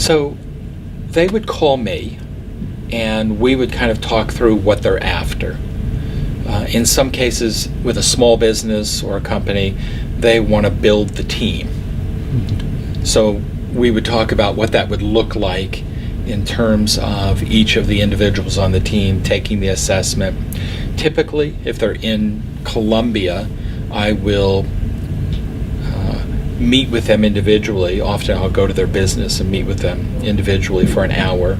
So they would call me, and we would kind of talk through what they're after. In some cases, with a small business or a company, they want to build the team. So we would talk about what that would look like in terms of each of the individuals on the team taking the assessment. Typically, if they're in Columbia, I will meet with them individually. Often I'll go to their business and meet with them individually for an hour.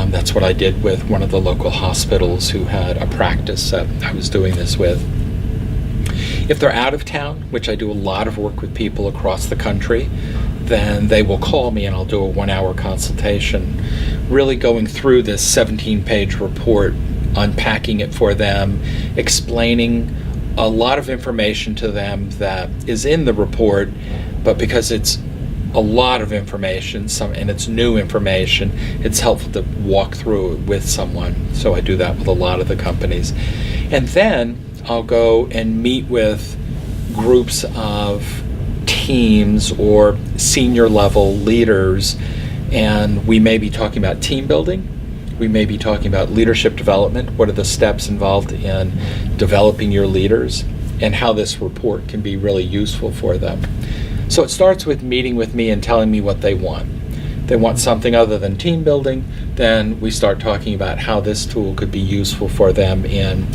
That's what I did with one of the local hospitals who had a practice that I was doing this with. If they're out of town, which I do a lot of work with people across the country, then they will call me and I'll do a 1-hour consultation, really going through this 17-page report, unpacking it for them, explaining a lot of information to them that is in the report, but because it's a lot of information, and it's new information, it's helpful to walk through it with someone. So I do that with a lot of the companies. And then I'll go and meet with groups of teams or senior level leaders, and we may be talking about team building. We may be talking about leadership development. What are the steps involved in developing your leaders, and how this report can be really useful for them. So it starts with meeting with me and telling me what they want. They want something other than team building, then we start talking about how this tool could be useful for them in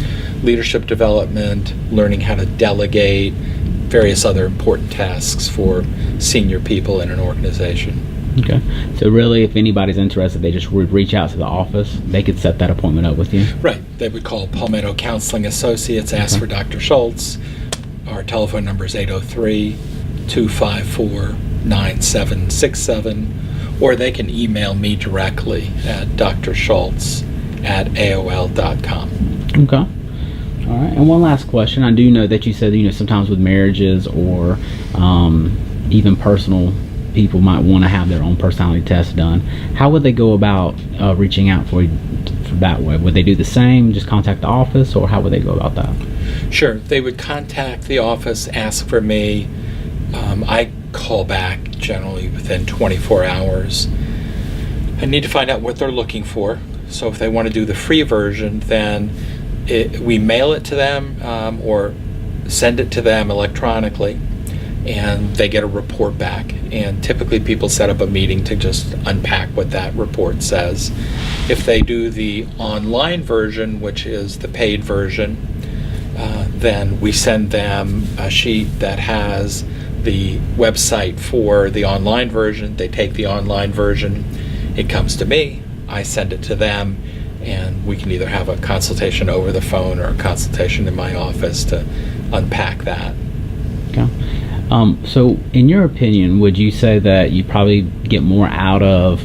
leadership development, learning how to delegate, various other important tasks for senior people in an organization. Okay. So really, if anybody's interested, they just would reach out to the office. They could set that appointment up with you? Right. They would call Palmetto Counseling Associates, ask for Dr. Shoultz. Our telephone number is 803-254-9767, or they can email me directly at drschultz@aol.com. Okay. All right. And one last question. I do know that you said, sometimes with marriages or even personal, people might want to have their own personality test done. How would they go about reaching out for that way? Would they do the same, just contact the office, or how would they go about that? Sure. They would contact the office, ask for me. I call back generally within 24 hours. I need to find out what they're looking for. So if they want to do the free version, then we mail it to them or send it to them electronically, and they get a report back. And typically people set up a meeting to just unpack what that report says. If they do the online version, which is the paid version, then we send them a sheet that has the website for the online version. They take the online version, it comes to me, I send it to them, and we can either have a consultation over the phone or a consultation in my office to unpack that. Okay. So in your opinion, would you say that you probably get more out of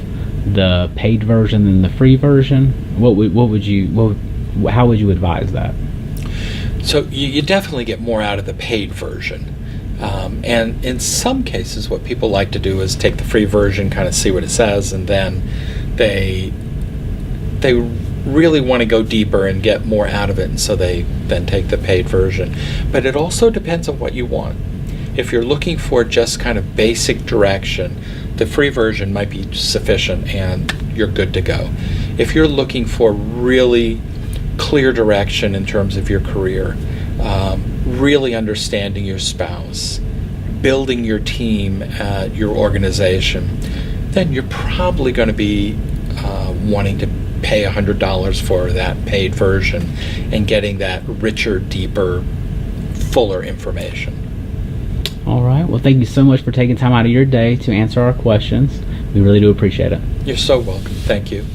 the paid version than the free version? How would you advise that? So you definitely get more out of the paid version. And in some cases, what people like to do is take the free version, kind of see what it says, and then they really want to go deeper and get more out of it, and so they then take the paid version. But it also depends on what you want. If you're looking for just kind of basic direction, the free version might be sufficient and you're good to go. If you're looking for really clear direction in terms of your career, really understanding your spouse, building your team at your organization, then you're probably going to be wanting to pay $100 for that paid version and getting that richer, deeper, fuller information. All right. Well, thank you so much for taking time out of your day to answer our questions. We really do appreciate it. You're so welcome. Thank you.